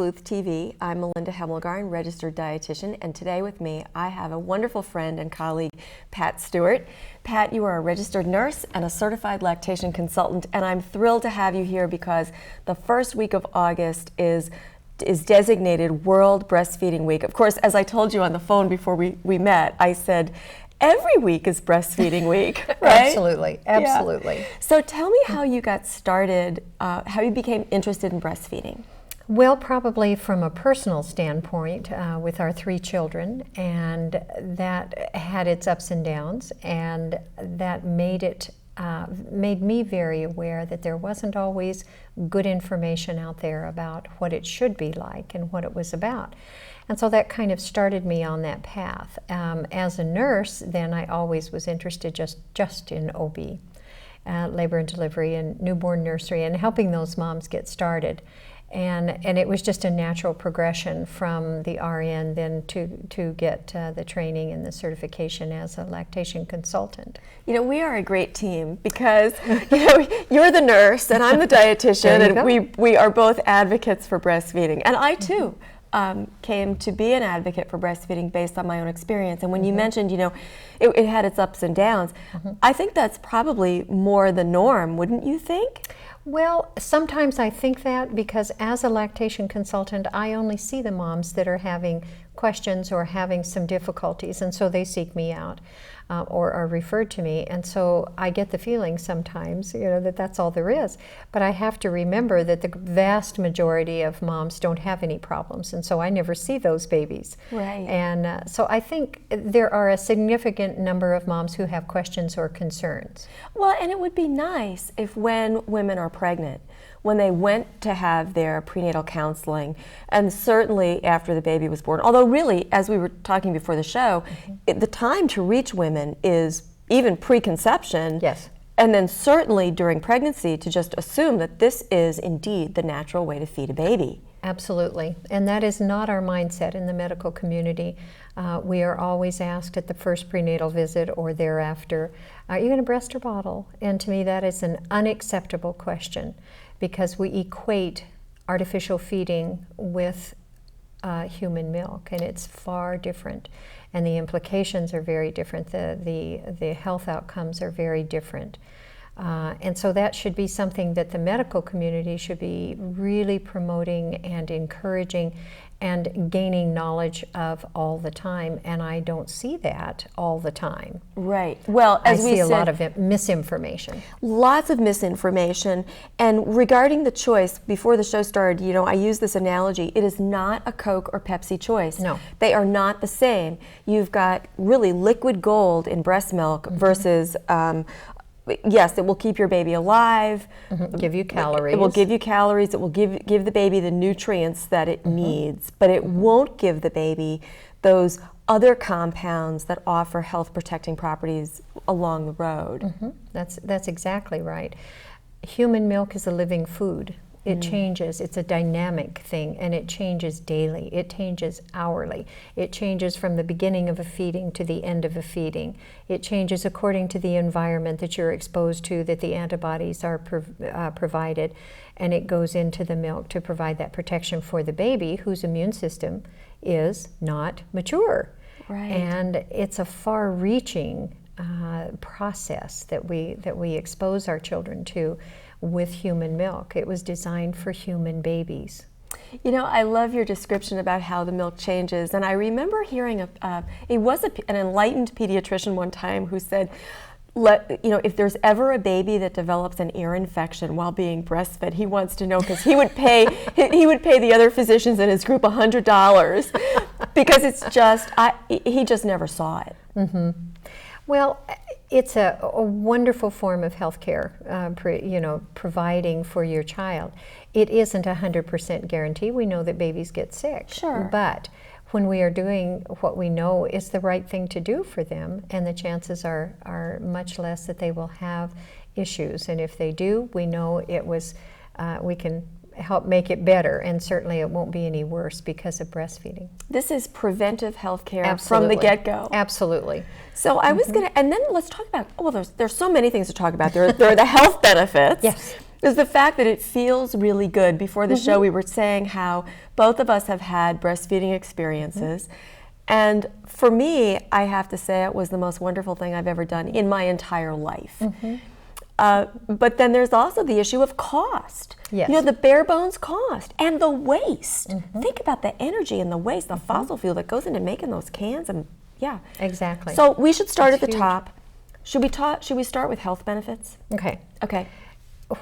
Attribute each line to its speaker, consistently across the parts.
Speaker 1: Sleuth TV. I'm Melinda Hemmelgarn, registered dietitian, and today with me I have a wonderful friend and colleague, Pat Stewart. Pat, you are a registered nurse and a certified lactation consultant, and I'm thrilled to have you here because the first week of August is designated World Breastfeeding Week. Of course, as I told you on the phone before we met, I said, every week is breastfeeding week, right?
Speaker 2: Absolutely, absolutely.
Speaker 1: Yeah. So tell me how you got started, how you became interested in breastfeeding.
Speaker 2: Well, probably from a personal standpoint with our 3 children, and that had its ups and downs, and that made me very aware that there wasn't always good information out there about what it should be like and what it was about. And so that kind of started me on that path. As a nurse, then I always was interested just in OB, labor and delivery and newborn nursery, and helping those moms get started. And it was just a natural progression from the RN then to get the training and the certification as a lactation consultant.
Speaker 1: You know, we are a great team because you're the nurse and I'm the dietitian, and we are both advocates for breastfeeding. And I too came to be an advocate for breastfeeding based on my own experience. And when you mentioned, it had its ups and downs, I think that's probably more the norm, wouldn't you think?
Speaker 2: Well, sometimes I think that because as a lactation consultant, I only see the moms that are having questions or having some difficulties, and so they seek me out or are referred to me. And so I get the feeling sometimes, that that's all there is. But I have to remember that the vast majority of moms don't have any problems, and so I never see those babies.
Speaker 1: Right.
Speaker 2: And so I think there are a significant number of moms who have questions or concerns.
Speaker 1: Well, and it would be nice if when women are pregnant, when they went to have their prenatal counseling, and certainly after the baby was born, although really, as we were talking before the show, the time to reach women is even preconception.
Speaker 2: Yes.
Speaker 1: And then certainly during pregnancy to just assume that this is indeed the natural way to feed a baby.
Speaker 2: Absolutely. And that is not our mindset in the medical community. We are always asked at the first prenatal visit or thereafter, are you going to breast or bottle? And to me that is an unacceptable question, because we equate artificial feeding with human milk, and it's far different. And the implications are very different. The health outcomes are very different. And so that should be something that the medical community should be really promoting and encouraging and gaining knowledge of all the time. And I don't see that all the time.
Speaker 1: Right. Well, as we
Speaker 2: see
Speaker 1: said,
Speaker 2: a lot of misinformation.
Speaker 1: Lots of misinformation. And regarding the choice, before the show started, I use this analogy. It is not a Coke or Pepsi choice.
Speaker 2: No.
Speaker 1: They are not the same. You've got really liquid gold in breast milk versus yes, it will keep your baby alive.
Speaker 2: Give you calories.
Speaker 1: It will give you calories. It will give the baby the nutrients that it needs, but it won't give the baby those other compounds that offer health protecting properties along the road.
Speaker 2: That's exactly right. Human milk is a living food. It changes. It's a dynamic thing, and it changes daily. It changes hourly. It changes from the beginning of a feeding to the end of a feeding. It changes according to the environment that you're exposed to, that the antibodies are provided, and it goes into the milk to provide that protection for the baby whose immune system is not mature.
Speaker 1: Right.
Speaker 2: And it's a far-reaching process that we expose our children to with human milk. It was designed for human babies.
Speaker 1: I love your description about how the milk changes, and I remember hearing an enlightened pediatrician one time who said, if there's ever a baby that develops an ear infection while being breastfed, he wants to know, because he would pay the other physicians in his group $100 because he just never saw it.
Speaker 2: Well, it's a wonderful form of health care, providing for your child. It isn't a 100% guarantee. We know that babies get sick.
Speaker 1: Sure.
Speaker 2: But when we are doing what we know is the right thing to do for them, and the chances are much less that they will have issues. And if they do, we know we can help make it better, and certainly it won't be any worse because of breastfeeding.
Speaker 1: This is preventive health care from the get-go.
Speaker 2: Absolutely.
Speaker 1: So I was going to, and then let's talk about, there's so many things to talk about. There are the health benefits.
Speaker 2: Yes.
Speaker 1: is the fact that it feels really good. Before the show, we were saying how both of us have had breastfeeding experiences. And for me, I have to say it was the most wonderful thing I've ever done in my entire life. But then there's also the issue of cost.
Speaker 2: Yes.
Speaker 1: You know, the bare bones cost and the waste. Think about the energy and the waste, the fossil fuel that goes into making those cans, and yeah.
Speaker 2: Exactly.
Speaker 1: So we should start
Speaker 2: It's
Speaker 1: at the
Speaker 2: huge.
Speaker 1: top. Should we start with health benefits?
Speaker 2: Okay.
Speaker 1: Okay.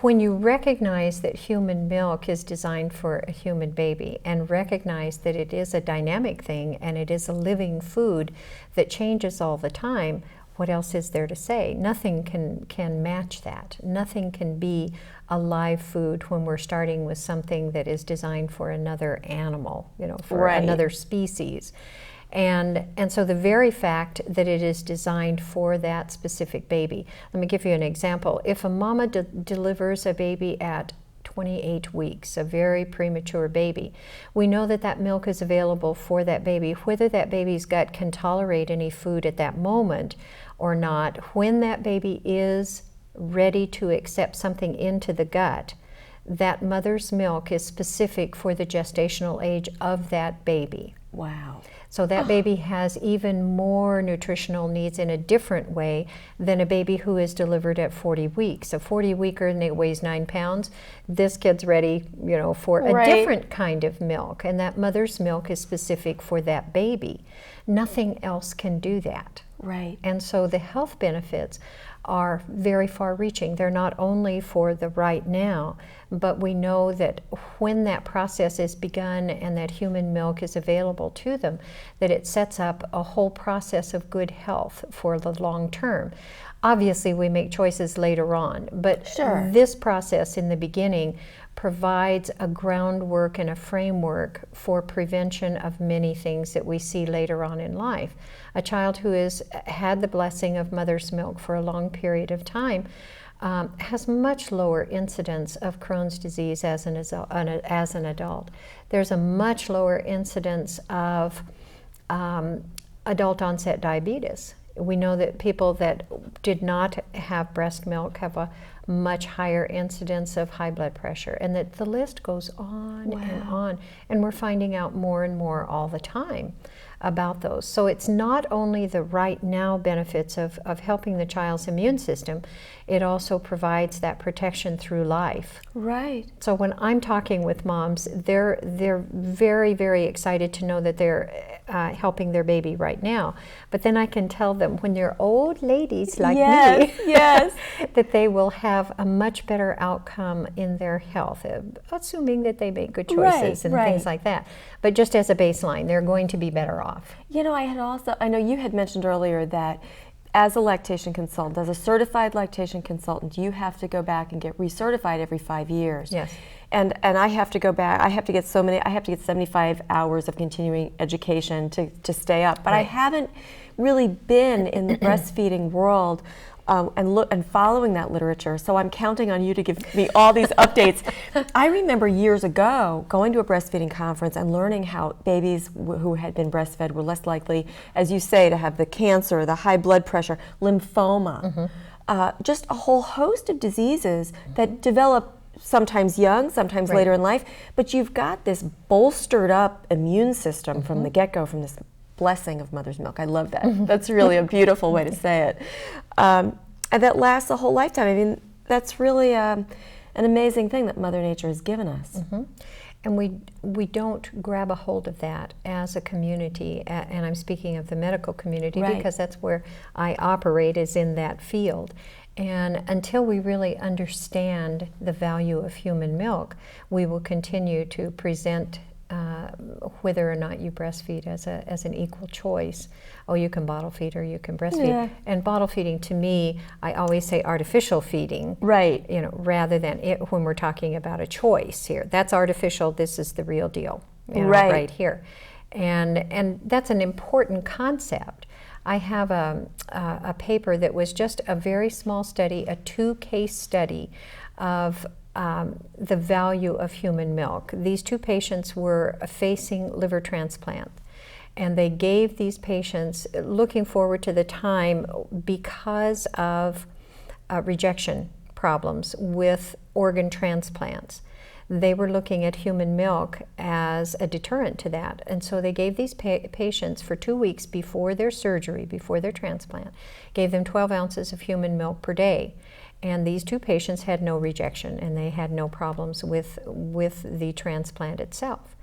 Speaker 2: When you recognize that human milk is designed for a human baby, and recognize that it is a dynamic thing and it is a living food that changes all the time, what else is there to say? Nothing can match that. Nothing can be a live food when we're starting with something that is designed for another animal, you know, for
Speaker 1: Right.
Speaker 2: another species. And so the very fact that it is designed for that specific baby. Let me give you an example. If a mama delivers a baby at 28 weeks, a very premature baby, we know that that milk is available for that baby, whether that baby's gut can tolerate any food at that moment or not. When that baby is ready to accept something into the gut, that mother's milk is specific for the gestational age of that baby.
Speaker 1: Wow.
Speaker 2: So that baby has even more nutritional needs in a different way than a baby who is delivered at 40 weeks. A 40-weeker and it weighs 9 pounds, this kid's ready, you know, for a
Speaker 1: Right.
Speaker 2: different kind of milk, and that mother's milk is specific for that baby. Nothing else can do that.
Speaker 1: Right.
Speaker 2: And so the health benefits are very far-reaching. They're not only for the right now, but we know that when that process is begun and that human milk is available to them, that it sets up a whole process of good health for the long term. Obviously, we make choices later on, but
Speaker 1: Sure.
Speaker 2: this process in the beginning provides a groundwork and a framework for prevention of many things that we see later on in life. A child who has had the blessing of mother's milk for a long period of time has much lower incidence of Crohn's disease as an adult. There's a much lower incidence of adult onset diabetes. We know that people that did not have breast milk have a much higher incidence of high blood pressure, and that the list goes on and on. And we're finding out more and more all the time about those. So it's not only the right now benefits of helping the child's immune system, it also provides that protection through life.
Speaker 1: Right.
Speaker 2: So when I'm talking with moms, they're very, very excited to know that they're helping their baby right now. But then I can tell them when they're old ladies like me,
Speaker 1: Yes.
Speaker 2: that they will have a much better outcome in their health, assuming that they make good choices and things like that. But just as a baseline, they're going to be better off.
Speaker 1: You know, I know you had mentioned earlier that as a lactation consultant, as a certified lactation consultant, you have to go back and get recertified every 5 years.
Speaker 2: Yes.
Speaker 1: And I have to go back, I have to get 75 hours of continuing education to stay up. But I haven't really been in the breastfeeding world and following that literature. So I'm counting on you to give me all these updates. I remember years ago going to a breastfeeding conference and learning how babies who had been breastfed were less likely, as you say, to have the cancer, the high blood pressure, lymphoma, just a whole host of diseases that develop sometimes young, sometimes later in life. But you've got this bolstered up immune system from the get-go, from this blessing of mother's milk. I love that. That's really a beautiful way to say it. And that lasts a whole lifetime. I mean, that's really an amazing thing that Mother Nature has given us.
Speaker 2: And we don't grab a hold of that as a community, and I'm speaking of the medical community because that's where I operate, is in that field. And until we really understand the value of human milk, we will continue to present whether or not you breastfeed as an equal choice. Oh, you can bottle feed or you can breastfeed. And bottle feeding, to me, I always say artificial feeding.
Speaker 1: Right.
Speaker 2: You know, rather than when we're talking about a choice here. That's artificial, this is the real deal. You know, right here. And that's an important concept. I have a paper that was just a very small study, a 2-case study of the value of human milk. These 2 patients were facing liver transplant, and they gave these patients, looking forward to the time because of rejection problems with organ transplants. They were looking at human milk as a deterrent to that. And so they gave these patients for 2 weeks before their surgery, before their transplant, gave them 12 ounces of human milk per day. And these 2 patients had no rejection, and they had no problems with the transplant itself.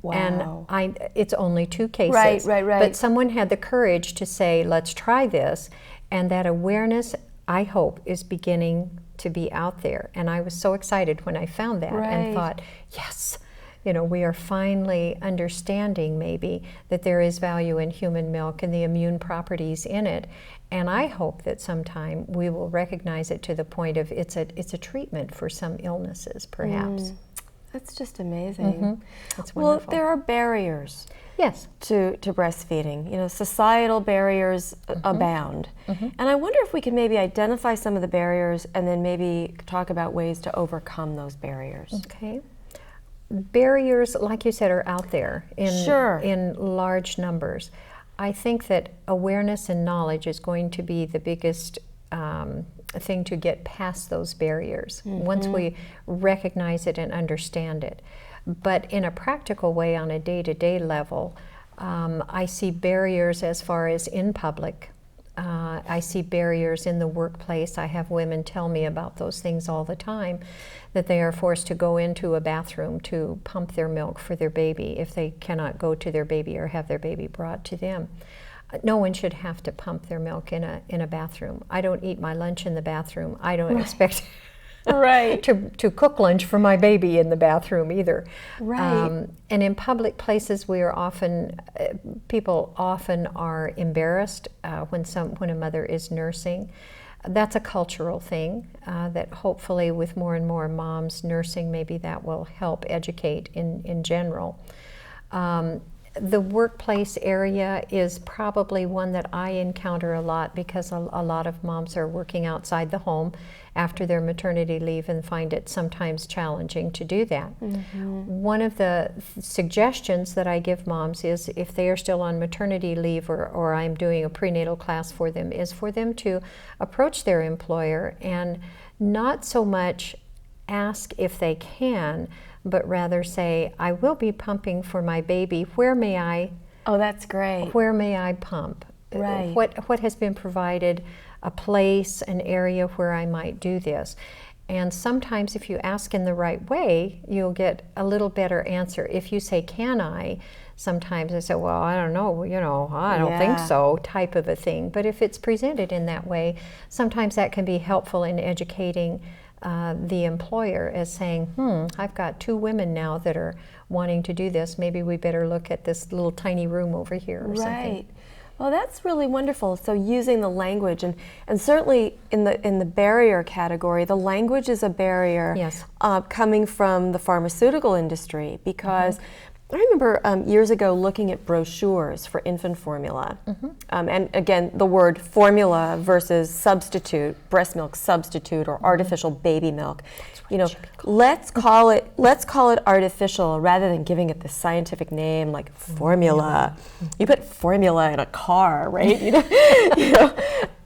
Speaker 1: Wow.
Speaker 2: And it's only 2 cases.
Speaker 1: Right.
Speaker 2: But someone had the courage to say, let's try this. And that awareness, I hope, is beginning to be out there. And I was so excited when I found that and thought, yes, we are finally understanding maybe that there is value in human milk and the immune properties in it. And I hope that sometime we will recognize it to the point of it's a treatment for some illnesses, perhaps.
Speaker 1: That's just amazing.
Speaker 2: That's wonderful.
Speaker 1: Well, there are barriers.
Speaker 2: Yes.
Speaker 1: To breastfeeding. Societal barriers abound. And I wonder if we could maybe identify some of the barriers and then maybe talk about ways to overcome those barriers.
Speaker 2: Okay. Barriers, like you said, are out there in large numbers. I think that awareness and knowledge is going to be the biggest thing to get past those barriers once we recognize it and understand it. But in a practical way, on a day-to-day level, I see barriers as far as in public. I see barriers in the workplace. I have women tell me about those things all the time, that they are forced to go into a bathroom to pump their milk for their baby if they cannot go to their baby or have their baby brought to them. No one should have to pump their milk in a bathroom. I don't eat my lunch in the bathroom. I don't expect to cook lunch for my baby in the bathroom either. And in public places, people often are embarrassed when a mother is nursing. That's a cultural thing that hopefully with more and more moms nursing, maybe that will help educate in general. The workplace area is probably one that I encounter a lot because a lot of moms are working outside the home after their maternity leave and find it sometimes challenging to do that. One of the suggestions that I give moms is if they are still on maternity leave or I'm doing a prenatal class for them, is for them to approach their employer and not so much ask if they can, but rather say, I will be pumping for my baby. Where may I?
Speaker 1: Oh, that's great.
Speaker 2: Where may I pump?
Speaker 1: Right.
Speaker 2: What has been provided, a place, an area where I might do this? And sometimes if you ask in the right way, you'll get a little better answer. If you say, can I? Sometimes I say, well, I don't know, I don't think so, type of a thing. But if it's presented in that way, sometimes that can be helpful in educating the employer as saying, I've got 2 women now that are wanting to do this. Maybe we better look at this little tiny room over here or something.
Speaker 1: Well, that's really wonderful. So using the language, and certainly in the barrier category, the language is a barrier coming from the pharmaceutical industry, because I remember years ago looking at brochures for infant formula. And again, the word formula versus substitute, breast milk substitute or artificial baby milk. Let's call it artificial rather than giving it the scientific name like formula. You put formula in a car, right?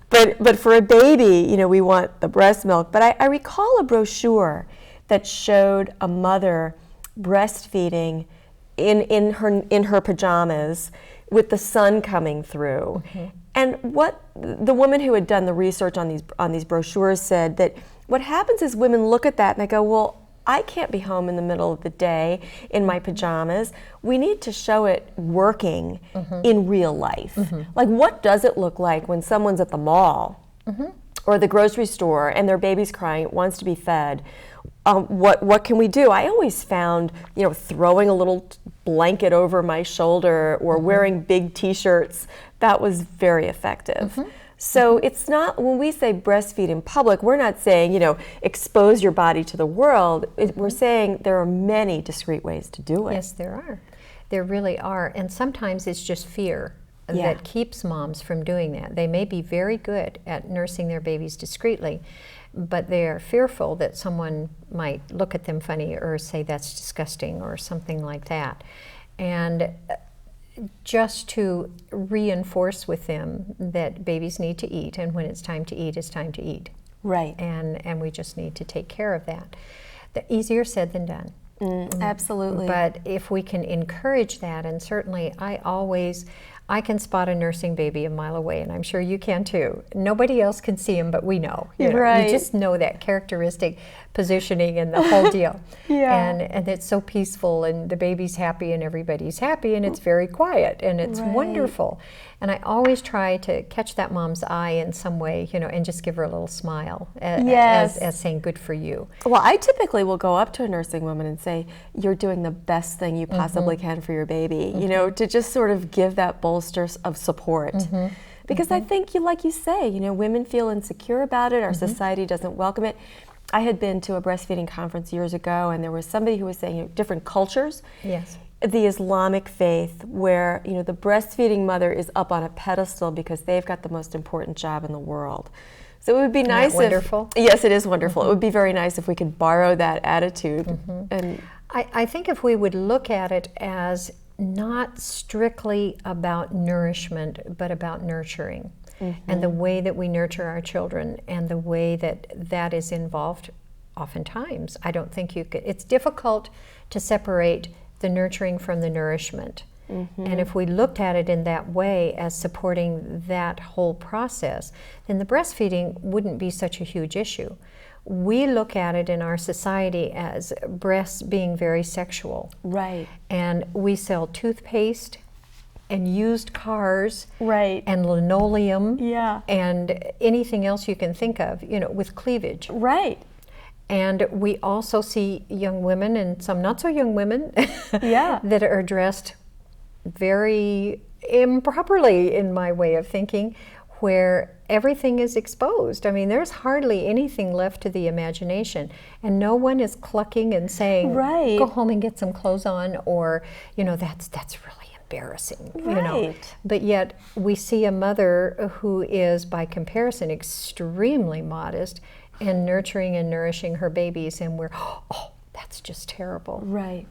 Speaker 1: But for a baby, we want the breast milk. But I recall a brochure that showed a mother breastfeeding in her pajamas with the sun coming through. And what the woman who had done the research on these brochures said, that what happens is women look at that and they go, well, I can't be home in the middle of the day in my pajamas. We need to show it working in real life. Like, what does it look like when someone's at the mall or the grocery store and their baby's crying, it wants to be fed? What can we do? I always found, throwing a little blanket over my shoulder or wearing big T-shirts, that was very effective. So it's not, when we say breastfeed in public, we're not saying, expose your body to the world. We're saying there are many discreet ways to do it.
Speaker 2: Yes, there are. There really are. And sometimes it's just fear that keeps moms from doing that. They may be very good at nursing their babies discreetly, but they are fearful that someone might look at them funny or say that's disgusting or something like that. And just to reinforce with them that babies need to eat, and when it's time to eat, it's time to eat.
Speaker 1: Right.
Speaker 2: And we just need to take care of that. Easier said than done.
Speaker 1: Absolutely.
Speaker 2: But if we can encourage that, and certainly I can spot a nursing baby a mile away, and I'm sure you can too. Nobody else can see him, but we know. You just know that characteristic positioning and the whole deal. And it's so peaceful, and the baby's happy, and everybody's happy, and it's very quiet, and it's wonderful. And I always try to catch that mom's eye in some way, and just give her a little smile as saying, good for you.
Speaker 1: Well, I typically will go up to a nursing woman and say, you're doing the best thing you possibly can for your baby, to just sort of give that bolster of support. Because I think, like you say, women feel insecure about it. Our society doesn't welcome it. I had been to a breastfeeding conference years ago, and there was somebody who was saying, different cultures.
Speaker 2: Yes.
Speaker 1: The Islamic faith, where the breastfeeding mother is up on a pedestal because they've got the most important job in the world. So it would be nice.
Speaker 2: Isn't that wonderful?
Speaker 1: Yes, it is wonderful. It would be very nice if we could borrow that attitude. And
Speaker 2: I think if we would look at it as not strictly about nourishment, but about nurturing, and the way that we nurture our children, and the way that is involved. Oftentimes, I don't think you could. It's difficult to separate the nurturing from the nourishment. And if we looked at it in that way as supporting that whole process, then the breastfeeding wouldn't be such a huge issue. We look at it in our society as breasts being very sexual.
Speaker 1: Right.
Speaker 2: And we sell toothpaste and used cars and linoleum and anything else you can think of, with cleavage.
Speaker 1: Right.
Speaker 2: And we also see young women, and some not so young women, that are dressed very improperly, in my way of thinking, where everything is exposed. I mean, there's hardly anything left to the imagination, and no one is clucking and saying, go home and get some clothes on, or, that's really embarrassing, But yet we see a mother who is, by comparison, extremely modest and nurturing and nourishing her babies, and we're, that's just terrible.
Speaker 1: Right.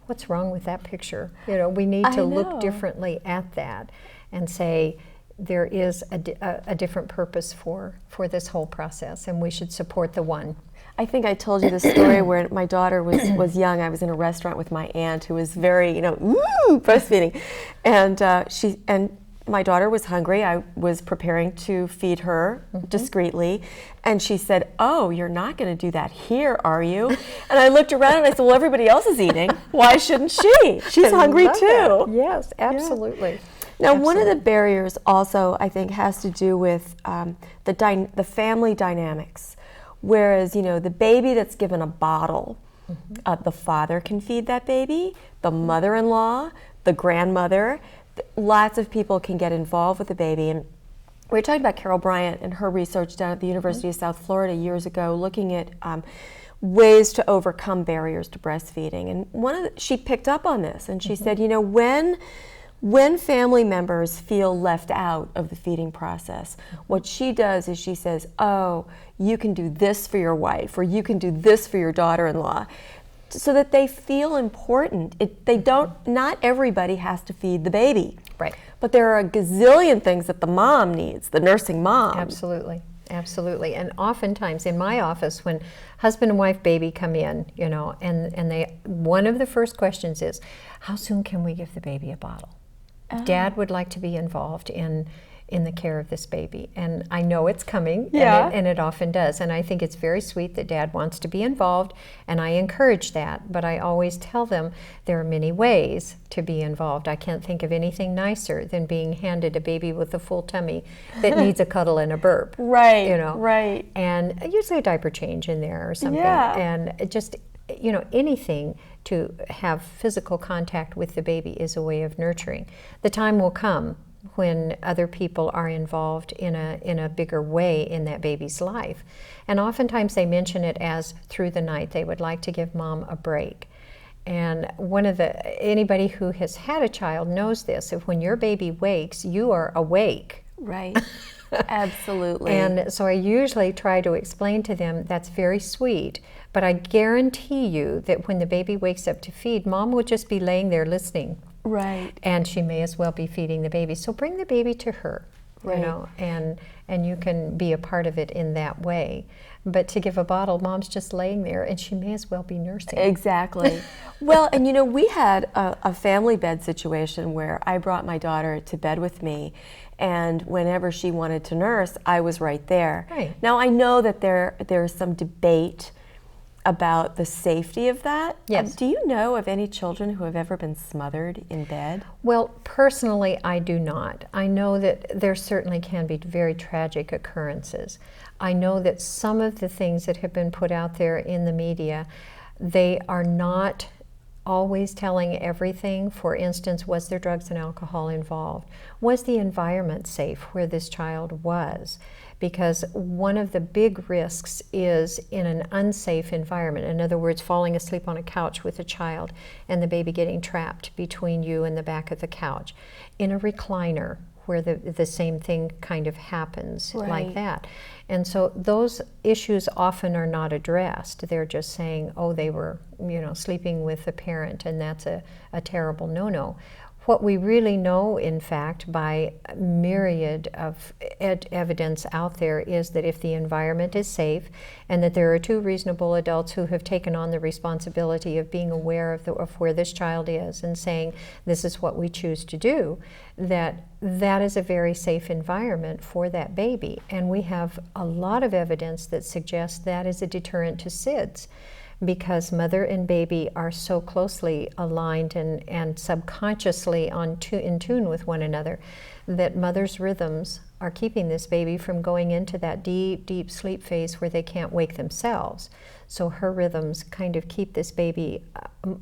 Speaker 2: What's wrong with that picture? We need to look differently at that and say there is a different purpose for this whole process, and we should support the one.
Speaker 1: I think I told you the story where my daughter was young. I was in a restaurant with my aunt who was very, breastfeeding, and my daughter was hungry. I was preparing to feed her discreetly, and she said, "Oh, you're not going to do that here, are you?" And I looked around and I said, "Well, everybody else is eating. Why shouldn't she? She's hungry too."
Speaker 2: That. Yes, absolutely.
Speaker 1: Now, one of the barriers also, I think, has to do with the family dynamics. Whereas, the baby that's given a bottle, the father can feed that baby, the mother-in-law, the grandmother. Lots of people can get involved with the baby. And we were talking about Carol Bryant and her research down at the University of South Florida years ago, looking at ways to overcome barriers to breastfeeding. And she picked up on this, and she said, when family members feel left out of the feeding process, what she does is she says, "Oh, you can do this for your wife, or you can do this for your daughter-in-law," so that they feel important. Not everybody has to feed the baby.
Speaker 2: Right.
Speaker 1: But there are a gazillion things that the mom needs, the nursing mom.
Speaker 2: Absolutely. Absolutely. And oftentimes in my office, when husband and wife baby come in, and one of the first questions is, how soon can we give the baby a bottle? Dad would like to be involved in the care of this baby, and I know it's coming, and it often does, and I think it's very sweet that Dad wants to be involved, and I encourage that, but I always tell them there are many ways to be involved. I can't think of anything nicer than being handed a baby with a full tummy that needs a cuddle and a burp.
Speaker 1: Right, right.
Speaker 2: And usually a diaper change in there or something, and just anything to have physical contact with the baby is a way of nurturing. The time will come when other people are involved in a bigger way in that baby's life. And oftentimes they mention it as through the night. They would like to give mom a break. And anybody who has had a child knows this. If when your baby wakes, you are awake.
Speaker 1: Right. Absolutely.
Speaker 2: And so I usually try to explain to them that's very sweet, but I guarantee you that when the baby wakes up to feed, mom will just be laying there listening.
Speaker 1: Right.
Speaker 2: And she may as well be feeding the baby. So bring the baby to her. you know, and you can be a part of it in that way. But to give a bottle, mom's just laying there, and she may as well be nursing.
Speaker 1: Exactly. Well, and you know, we had a family bed situation where I brought my daughter to bed with me, and whenever she wanted to nurse, I was right there.
Speaker 2: Right.
Speaker 1: Now, I know that there's some debate about the safety of that.
Speaker 2: Yes.
Speaker 1: Do you know of any children who have ever been smothered in bed?
Speaker 2: Well, personally, I do not. I know that there certainly can be very tragic occurrences. I know that some of the things that have been put out there in the media, they are not always telling everything. For instance, was there drugs and alcohol involved? Was the environment safe where this child was? Because one of the big risks is in an unsafe environment. In other words, falling asleep on a couch with a child and the baby getting trapped between you and the back of the couch. In a recliner, where the same thing kind of happens, like that. And so those issues often are not addressed. They're just saying, oh, they were, you know, sleeping with a parent, and that's a terrible no-no. What we really know, in fact, by a myriad of evidence out there, is that if the environment is safe and that there are two reasonable adults who have taken on the responsibility of being aware of where this child is and saying, this is what we choose to do, that is a very safe environment for that baby. And we have a lot of evidence that suggests that is a deterrent to SIDS, because mother and baby are so closely aligned and subconsciously in tune with one another, that mother's rhythms are keeping this baby from going into that deep, deep sleep phase where they can't wake themselves. So her rhythms kind of keep this baby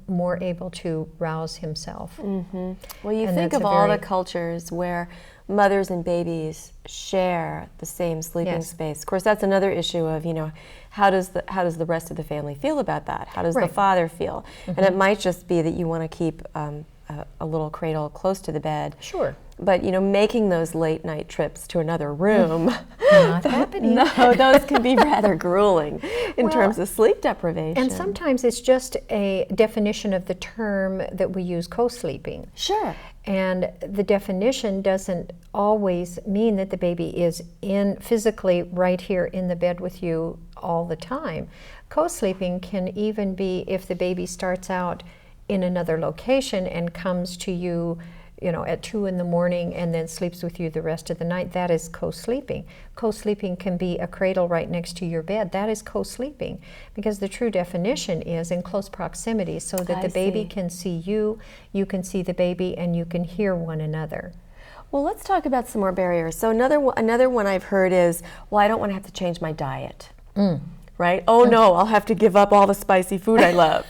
Speaker 2: more able to rouse himself.
Speaker 1: Mm-hmm. Well, you think of all the cultures where mothers and babies share the same sleeping space. Of course, that's another issue of, you know, how does the rest of the family feel about that? How does the father feel? And it might just be that you want to keep a little cradle close to the bed.
Speaker 2: Sure.
Speaker 1: But, you know, making those late night trips to another room,
Speaker 2: not happening.
Speaker 1: No, those can be rather grueling in terms of sleep deprivation.
Speaker 2: And sometimes it's just a definition of the term that we use, co-sleeping.
Speaker 1: Sure.
Speaker 2: And the definition doesn't always mean that the baby is physically right here in the bed with you all the time. Co-sleeping can even be if the baby starts out in another location and comes to you, you know, at 2 in the morning and then sleeps with you the rest of the night. That is co-sleeping. Co-sleeping can be a cradle right next to your bed. That is co-sleeping, because the true definition is in close proximity, so that the baby can see you, you can see the baby, and you can hear one another.
Speaker 1: Well, let's talk about some more barriers. So another one I've heard is, well, I don't want to have to change my diet. Right? Oh no, I'll have to give up all the spicy food I love.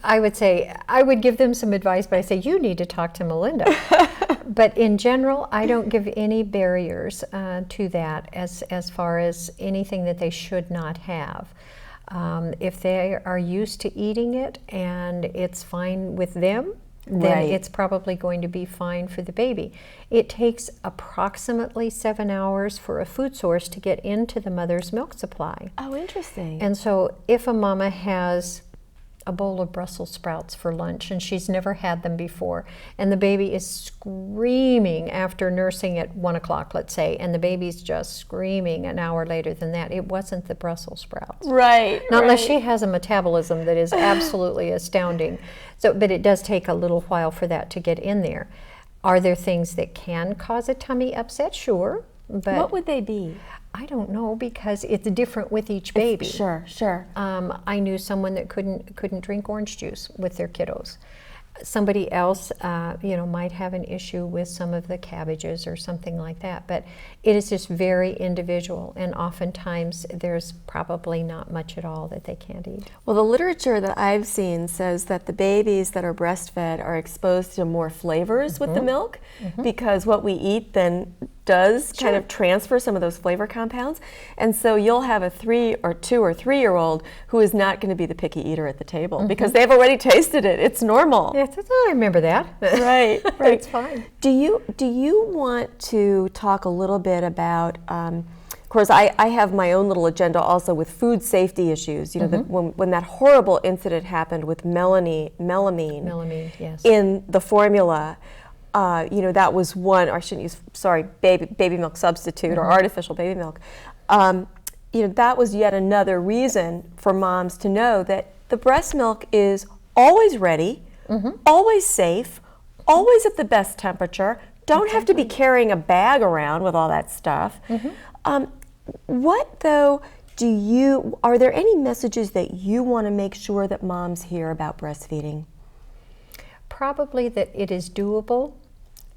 Speaker 2: I would say, I would give them some advice, but I say, you need to talk to Melinda. But in general, I don't give any barriers to that as far as anything that they should not have. If they are used to eating it and it's fine with them, then it's probably going to be fine for the baby. It takes approximately 7 hours for a food source to get into the mother's milk supply.
Speaker 1: Oh, interesting.
Speaker 2: And so if a mama has a bowl of Brussels sprouts for lunch and she's never had them before, and the baby is screaming after nursing at 1 o'clock, let's say, and the baby's just screaming an hour later than that, it wasn't the Brussels sprouts.
Speaker 1: Right.
Speaker 2: Not unless she has a metabolism that is absolutely astounding. So, but it does take a little while for that to get in there. Are there things that can cause a tummy upset? Sure. But
Speaker 1: what would they be?
Speaker 2: I don't know, because it's different with each baby.
Speaker 1: Sure.
Speaker 2: I knew someone that couldn't drink orange juice with their kiddos. Somebody else, might have an issue with some of the cabbages or something like that. But it is just very individual, and oftentimes there's probably not much at all that they can't eat.
Speaker 1: Well, the literature that I've seen says that the babies that are breastfed are exposed to more flavors with the milk, because what we eat then does kind of transfer some of those flavor compounds. And so you'll have a 2 or 3 year old who is not going to be the picky eater at the table because they've already tasted it. It's normal.
Speaker 2: Yes, I remember that.
Speaker 1: Right.
Speaker 2: It's fine.
Speaker 1: Do you want to talk a little bit about, of course, I have my own little agenda also with food safety issues. You know, when that horrible incident happened with melamine
Speaker 2: yes.
Speaker 1: in the formula, that was one, or I shouldn't use, sorry, baby milk substitute or artificial baby milk. That was yet another reason for moms to know that the breast milk is always ready, always safe, always at the best temperature. Don't have to be carrying a bag around with all that stuff. What though are there any messages that you want to make sure that moms hear about breastfeeding?
Speaker 2: Probably that it is doable,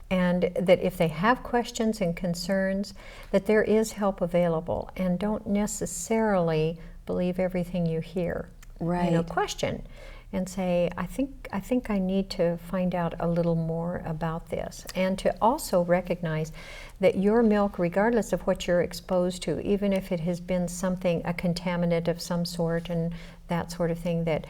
Speaker 2: and that if they have questions and concerns, that there is help available, and don't necessarily believe everything you hear.
Speaker 1: Right.
Speaker 2: Question and say, I think I need to find out a little more about this, and to also recognize that your milk, regardless of what you're exposed to, even if it has been a contaminant of some sort and that sort of thing, that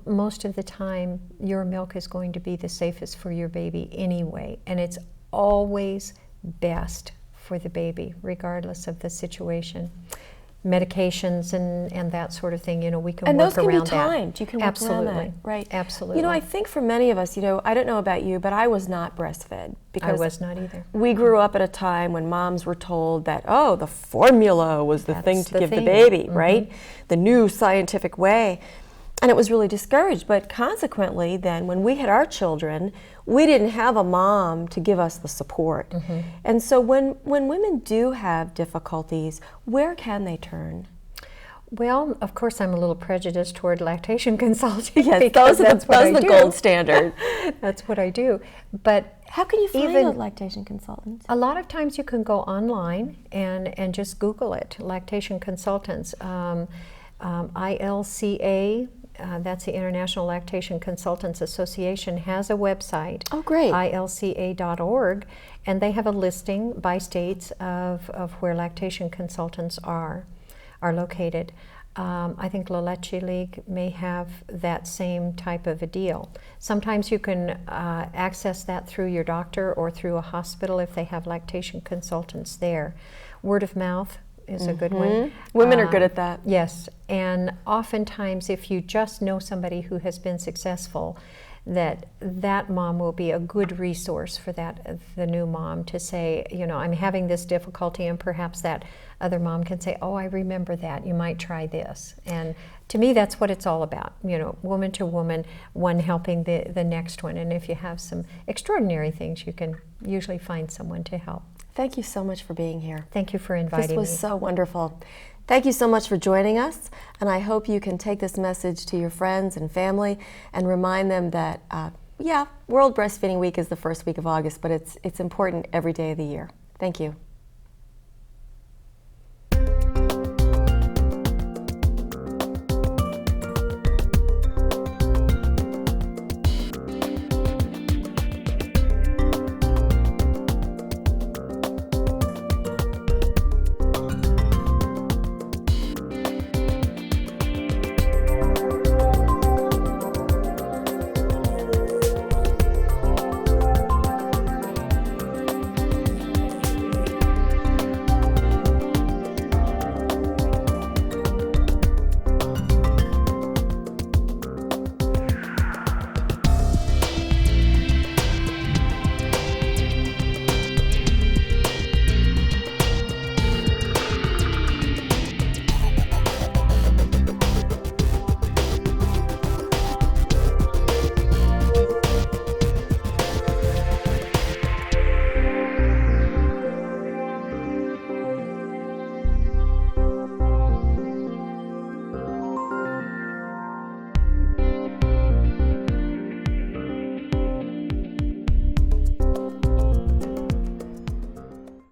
Speaker 2: most of the time your milk is going to be the safest for your baby anyway, and it's always best for the baby, regardless of the situation. Medications and that sort of thing, we can
Speaker 1: and
Speaker 2: work
Speaker 1: those can
Speaker 2: around
Speaker 1: be timed.
Speaker 2: that.
Speaker 1: You can work
Speaker 2: Absolutely.
Speaker 1: around that, right?
Speaker 2: Absolutely.
Speaker 1: I think for many of us, I don't know about you, but I was not breastfed because
Speaker 2: I was not either.
Speaker 1: We grew up at a time when moms were told that the formula was the thing to give the baby, right? The new scientific way. And it was really discouraged, but consequently then when we had our children, we didn't have a mom to give us the support. And so when women do have difficulties, where can they turn?
Speaker 2: Well, of course I'm a little prejudiced toward lactation consulting.
Speaker 1: Yes, those are the gold standard.
Speaker 2: That's what I do. But
Speaker 1: how can you find a lactation consultant?
Speaker 2: A lot of times you can go online and just Google it, lactation consultants. ILCA, that's the International Lactation Consultants Association, has a website.
Speaker 1: Oh, great.
Speaker 2: ILCA.org, and they have a listing by states of where lactation consultants are located. I think La Leche League may have that same type of a deal. Sometimes you can access that through your doctor or through a hospital if they have lactation consultants there. Word of mouth is a good one.
Speaker 1: Women are good at that.
Speaker 2: Yes, and oftentimes if you just know somebody who has been successful, that mom will be a good resource for the new mom to say, I'm having this difficulty, and perhaps that other mom can say, oh, I remember that, you might try this. And to me, that's what it's all about, woman to woman, one helping the next one. And if you have some extraordinary things, you can usually find someone to help.
Speaker 1: Thank you so much for being here.
Speaker 2: Thank you for inviting me.
Speaker 1: This was so wonderful. Thank you so much for joining us, and I hope you can take this message to your friends and family and remind them that, World Breastfeeding Week is the first week of August, but it's important every day of the year. Thank you.